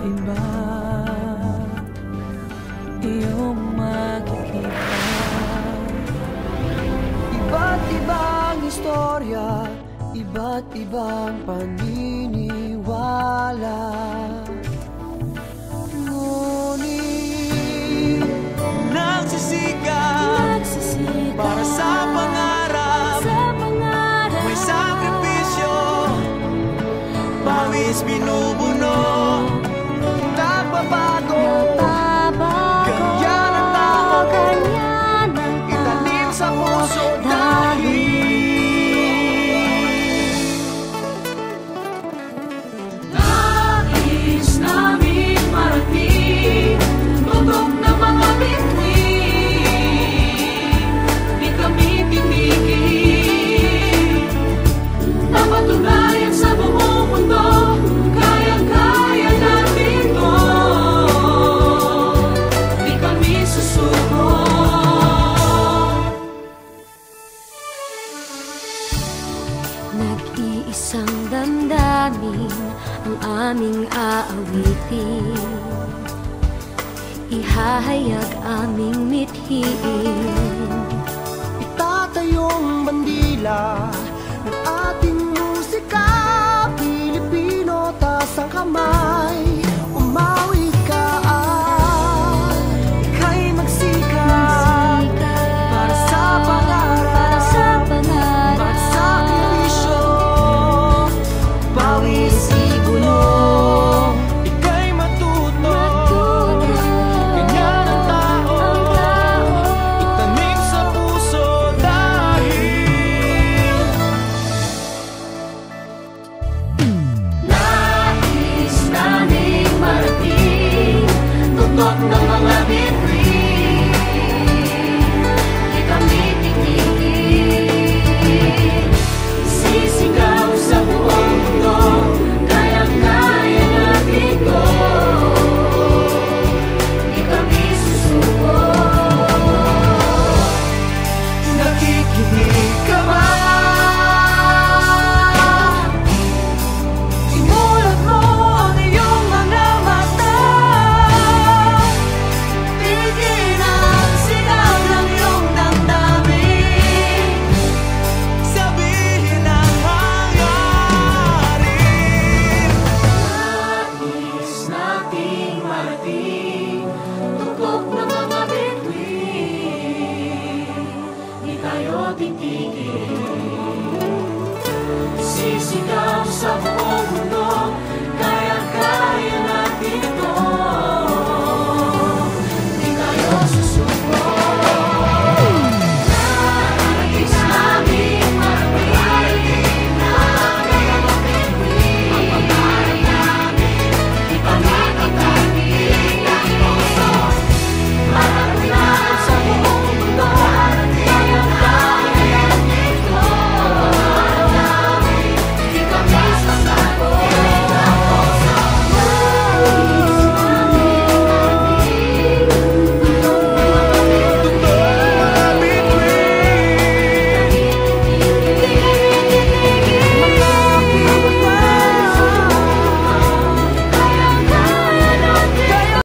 iba iyong makikita. Iba't ibang istorya, iba't ibang paniniwala. Ngunit nagsisikap para sa pangarap, may sakripisyo, pawis binubuno, nagbabago. Ganyan ang tao, itanim sa puso dahil nais namin marating tutok na mga bituin. Di kami tinigil, napatunayan sa buong mundo, kayang-kaya natin to. Di kami susuko. Nag-iisang damdamin ang aming aawitin, ihahayag aming mithiin. Itatayong bandila